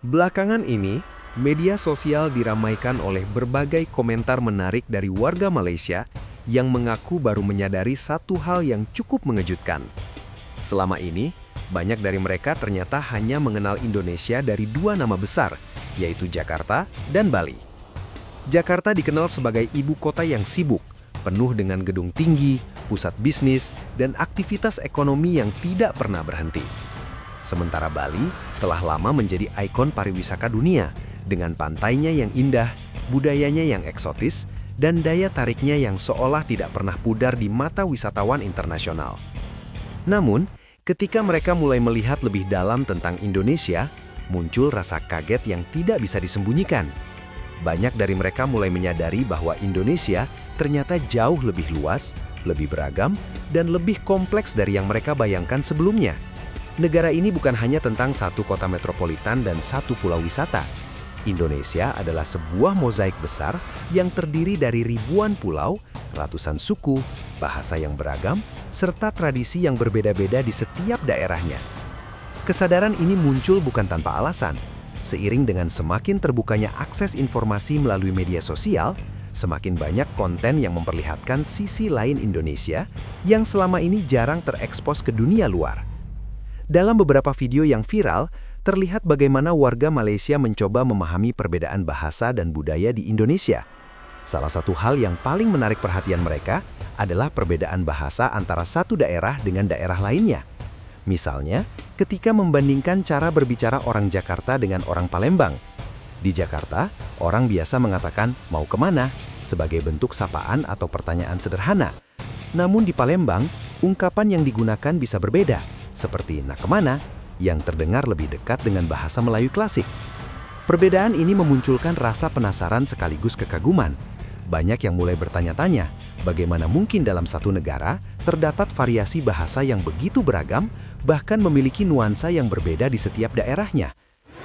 Belakangan ini, media sosial diramaikan oleh berbagai komentar menarik dari warga Malaysia yang mengaku baru menyadari satu hal yang cukup mengejutkan. Selama ini, banyak dari mereka ternyata hanya mengenal Indonesia dari dua nama besar, yaitu Jakarta dan Bali. Jakarta dikenal sebagai ibu kota yang sibuk, penuh dengan gedung tinggi, pusat bisnis, dan aktivitas ekonomi yang tidak pernah berhenti. Sementara Bali telah lama menjadi ikon pariwisata dunia dengan pantainya yang indah, budayanya yang eksotis, dan daya tariknya yang seolah tidak pernah pudar di mata wisatawan internasional. Namun, ketika mereka mulai melihat lebih dalam tentang Indonesia, muncul rasa kaget yang tidak bisa disembunyikan. Banyak dari mereka mulai menyadari bahwa Indonesia ternyata jauh lebih luas, lebih beragam, dan lebih kompleks dari yang mereka bayangkan sebelumnya. Negara ini bukan hanya tentang satu kota metropolitan dan satu pulau wisata. Indonesia adalah sebuah mozaik besar yang terdiri dari ribuan pulau, ratusan suku, bahasa yang beragam, serta tradisi yang berbeda-beda di setiap daerahnya. Kesadaran ini muncul bukan tanpa alasan. Seiring dengan semakin terbukanya akses informasi melalui media sosial, semakin banyak konten yang memperlihatkan sisi lain Indonesia yang selama ini jarang terekspos ke dunia luar. Dalam beberapa video yang viral, terlihat bagaimana warga Malaysia mencoba memahami perbedaan bahasa dan budaya di Indonesia. Salah satu hal yang paling menarik perhatian mereka adalah perbedaan bahasa antara satu daerah dengan daerah lainnya. Misalnya, ketika membandingkan cara berbicara orang Jakarta dengan orang Palembang. Di Jakarta, orang biasa mengatakan "mau kemana" sebagai bentuk sapaan atau pertanyaan sederhana. Namun di Palembang, ungkapan yang digunakan bisa berbeda, seperti "nak kemana", yang terdengar lebih dekat dengan bahasa Melayu klasik. Perbedaan ini memunculkan rasa penasaran sekaligus kekaguman. Banyak yang mulai bertanya-tanya, bagaimana mungkin dalam satu negara terdapat variasi bahasa yang begitu beragam, bahkan memiliki nuansa yang berbeda di setiap daerahnya.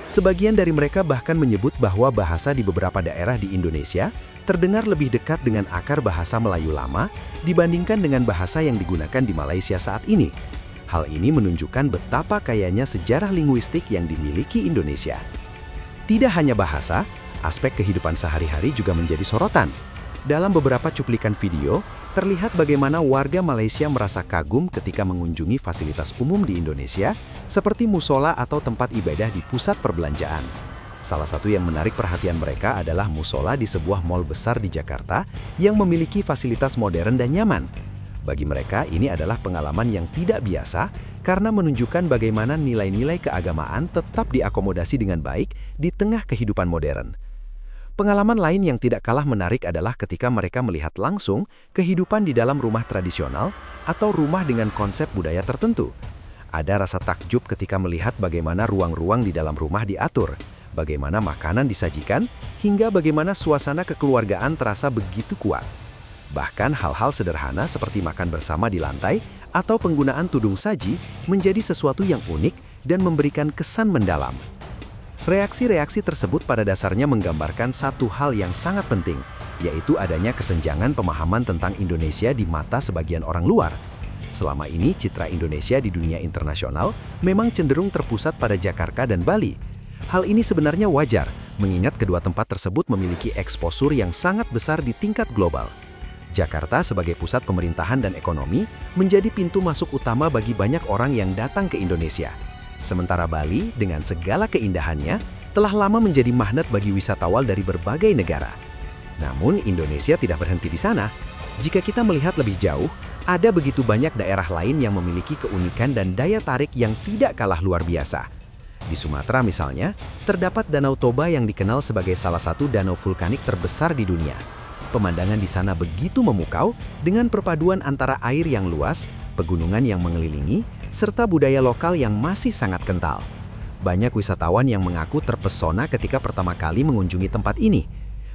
Sebagian dari mereka bahkan menyebut bahwa bahasa di beberapa daerah di Indonesia terdengar lebih dekat dengan akar bahasa Melayu lama dibandingkan dengan bahasa yang digunakan di Malaysia saat ini. Hal ini menunjukkan betapa kayanya sejarah linguistik yang dimiliki Indonesia. Tidak hanya bahasa, aspek kehidupan sehari-hari juga menjadi sorotan. Dalam beberapa cuplikan video, terlihat bagaimana warga Malaysia merasa kagum ketika mengunjungi fasilitas umum di Indonesia, seperti musola atau tempat ibadah di pusat perbelanjaan. Salah satu yang menarik perhatian mereka adalah musola di sebuah mal besar di Jakarta yang memiliki fasilitas modern dan nyaman. Bagi mereka, ini adalah pengalaman yang tidak biasa karena menunjukkan bagaimana nilai-nilai keagamaan tetap diakomodasi dengan baik di tengah kehidupan modern. Pengalaman lain yang tidak kalah menarik adalah ketika mereka melihat langsung kehidupan di dalam rumah tradisional atau rumah dengan konsep budaya tertentu. Ada rasa takjub ketika melihat bagaimana ruang-ruang di dalam rumah diatur, bagaimana makanan disajikan, hingga bagaimana suasana kekeluargaan terasa begitu kuat. Bahkan hal-hal sederhana seperti makan bersama di lantai atau penggunaan tudung saji menjadi sesuatu yang unik dan memberikan kesan mendalam. Reaksi-reaksi tersebut pada dasarnya menggambarkan satu hal yang sangat penting, yaitu adanya kesenjangan pemahaman tentang Indonesia di mata sebagian orang luar. Selama ini, citra Indonesia di dunia internasional memang cenderung terpusat pada Jakarta dan Bali. Hal ini sebenarnya wajar, mengingat kedua tempat tersebut memiliki eksposur yang sangat besar di tingkat global. Jakarta sebagai pusat pemerintahan dan ekonomi menjadi pintu masuk utama bagi banyak orang yang datang ke Indonesia. Sementara Bali, dengan segala keindahannya, telah lama menjadi magnet bagi wisatawan dari berbagai negara. Namun, Indonesia tidak berhenti di sana. Jika kita melihat lebih jauh, ada begitu banyak daerah lain yang memiliki keunikan dan daya tarik yang tidak kalah luar biasa. Di Sumatera misalnya, terdapat Danau Toba yang dikenal sebagai salah satu danau vulkanik terbesar di dunia. Pemandangan di sana begitu memukau dengan perpaduan antara air yang luas, pegunungan yang mengelilingi, serta budaya lokal yang masih sangat kental. Banyak wisatawan yang mengaku terpesona ketika pertama kali mengunjungi tempat ini.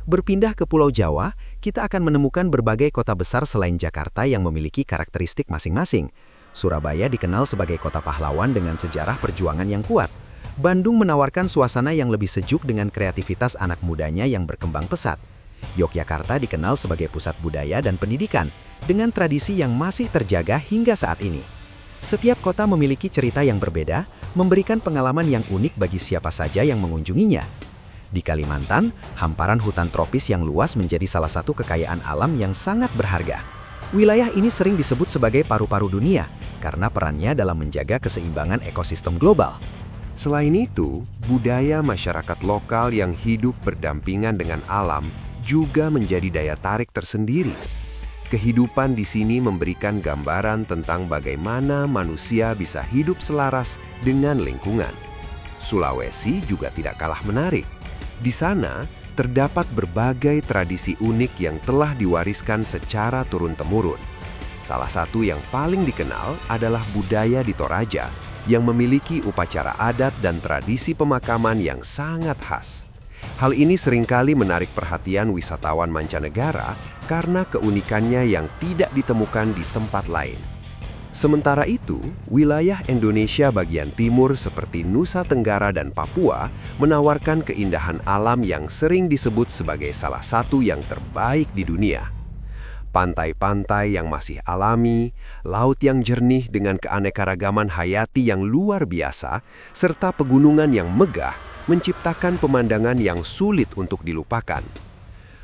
Berpindah ke Pulau Jawa, kita akan menemukan berbagai kota besar selain Jakarta yang memiliki karakteristik masing-masing. Surabaya dikenal sebagai kota pahlawan dengan sejarah perjuangan yang kuat. Bandung menawarkan suasana yang lebih sejuk dengan kreativitas anak mudanya yang berkembang pesat. Yogyakarta dikenal sebagai pusat budaya dan pendidikan, dengan tradisi yang masih terjaga hingga saat ini. Setiap kota memiliki cerita yang berbeda, memberikan pengalaman yang unik bagi siapa saja yang mengunjunginya. Di Kalimantan, hamparan hutan tropis yang luas menjadi salah satu kekayaan alam yang sangat berharga. Wilayah ini sering disebut sebagai paru-paru dunia karena perannya dalam menjaga keseimbangan ekosistem global. Selain itu, budaya masyarakat lokal yang hidup berdampingan dengan alam juga menjadi daya tarik tersendiri. Kehidupan di sini memberikan gambaran tentang bagaimana manusia bisa hidup selaras dengan lingkungan. Sulawesi juga tidak kalah menarik. Di sana, terdapat berbagai tradisi unik yang telah diwariskan secara turun-temurun. Salah satu yang paling dikenal adalah budaya di Toraja, yang memiliki upacara adat dan tradisi pemakaman yang sangat khas. Hal ini seringkali menarik perhatian wisatawan mancanegara karena keunikannya yang tidak ditemukan di tempat lain. Sementara itu, wilayah Indonesia bagian timur seperti Nusa Tenggara dan Papua menawarkan keindahan alam yang sering disebut sebagai salah satu yang terbaik di dunia. Pantai-pantai yang masih alami, laut yang jernih dengan keanekaragaman hayati yang luar biasa, serta pegunungan yang megah menciptakan pemandangan yang sulit untuk dilupakan.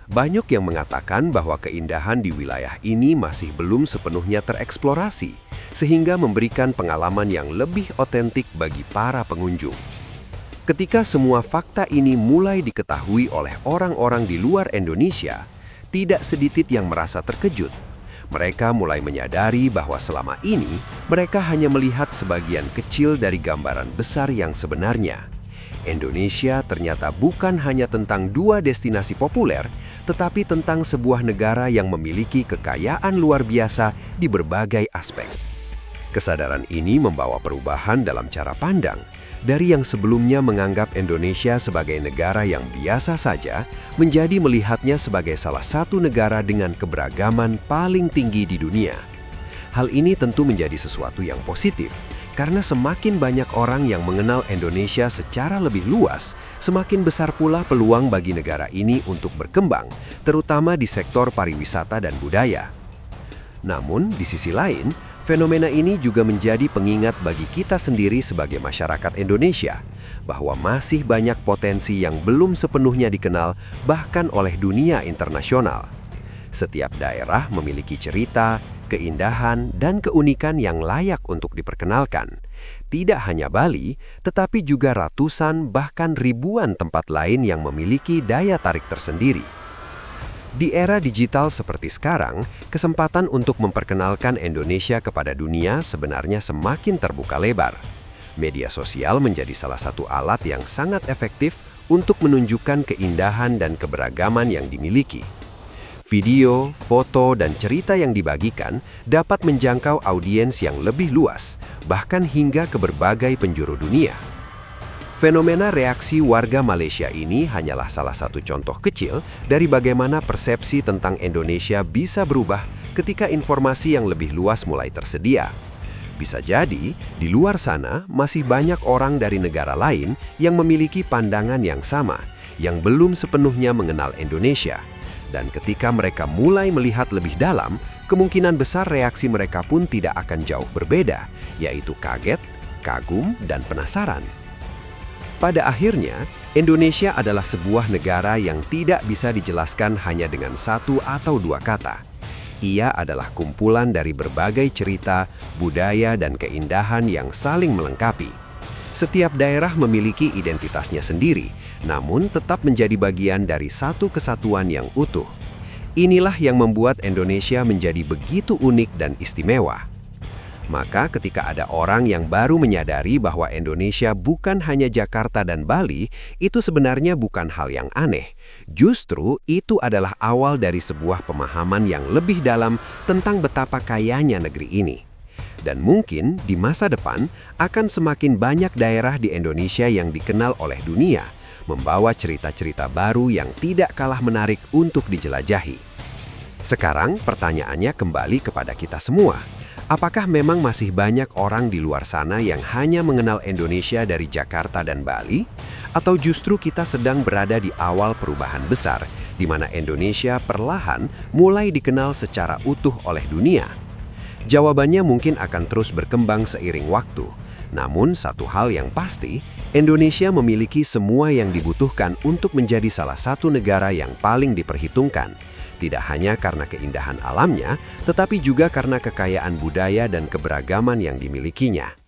Banyak yang mengatakan bahwa keindahan di wilayah ini masih belum sepenuhnya tereksplorasi, sehingga memberikan pengalaman yang lebih otentik bagi para pengunjung. Ketika semua fakta ini mulai diketahui oleh orang-orang di luar Indonesia, tidak sedikit yang merasa terkejut. Mereka mulai menyadari bahwa selama ini mereka hanya melihat sebagian kecil dari gambaran besar yang sebenarnya. Indonesia ternyata bukan hanya tentang dua destinasi populer, tetapi tentang sebuah negara yang memiliki kekayaan luar biasa di berbagai aspek. Kesadaran ini membawa perubahan dalam cara pandang. Dari yang sebelumnya menganggap Indonesia sebagai negara yang biasa saja, menjadi melihatnya sebagai salah satu negara dengan keberagaman paling tinggi di dunia. Hal ini tentu menjadi sesuatu yang positif, karena semakin banyak orang yang mengenal Indonesia secara lebih luas, semakin besar pula peluang bagi negara ini untuk berkembang, terutama di sektor pariwisata dan budaya. Namun, di sisi lain, fenomena ini juga menjadi pengingat bagi kita sendiri sebagai masyarakat Indonesia, bahwa masih banyak potensi yang belum sepenuhnya dikenal bahkan oleh dunia internasional. Setiap daerah memiliki cerita, keindahan, dan keunikan yang layak untuk diperkenalkan. Tidak hanya Bali, tetapi juga ratusan bahkan ribuan tempat lain yang memiliki daya tarik tersendiri. Di era digital seperti sekarang, kesempatan untuk memperkenalkan Indonesia kepada dunia sebenarnya semakin terbuka lebar. Media sosial menjadi salah satu alat yang sangat efektif untuk menunjukkan keindahan dan keberagaman yang dimiliki. Video, foto, dan cerita yang dibagikan dapat menjangkau audiens yang lebih luas, bahkan hingga ke berbagai penjuru dunia. Fenomena reaksi warga Malaysia ini hanyalah salah satu contoh kecil dari bagaimana persepsi tentang Indonesia bisa berubah ketika informasi yang lebih luas mulai tersedia. Bisa jadi, di luar sana masih banyak orang dari negara lain yang memiliki pandangan yang sama, yang belum sepenuhnya mengenal Indonesia. Dan ketika mereka mulai melihat lebih dalam, kemungkinan besar reaksi mereka pun tidak akan jauh berbeda, yaitu kaget, kagum, dan penasaran. Pada akhirnya, Indonesia adalah sebuah negara yang tidak bisa dijelaskan hanya dengan satu atau dua kata. Ia adalah kumpulan dari berbagai cerita, budaya, dan keindahan yang saling melengkapi. Setiap daerah memiliki identitasnya sendiri, namun tetap menjadi bagian dari satu kesatuan yang utuh. Inilah yang membuat Indonesia menjadi begitu unik dan istimewa. Maka ketika ada orang yang baru menyadari bahwa Indonesia bukan hanya Jakarta dan Bali, itu sebenarnya bukan hal yang aneh. Justru itu adalah awal dari sebuah pemahaman yang lebih dalam tentang betapa kayanya negeri ini. Dan mungkin di masa depan akan semakin banyak daerah di Indonesia yang dikenal oleh dunia, membawa cerita-cerita baru yang tidak kalah menarik untuk dijelajahi. Sekarang pertanyaannya kembali kepada kita semua. Apakah memang masih banyak orang di luar sana yang hanya mengenal Indonesia dari Jakarta dan Bali? Atau justru kita sedang berada di awal perubahan besar, di mana Indonesia perlahan mulai dikenal secara utuh oleh dunia? Jawabannya mungkin akan terus berkembang seiring waktu. Namun satu hal yang pasti, Indonesia memiliki semua yang dibutuhkan untuk menjadi salah satu negara yang paling diperhitungkan. Tidak hanya karena keindahan alamnya, tetapi juga karena kekayaan budaya dan keberagaman yang dimilikinya.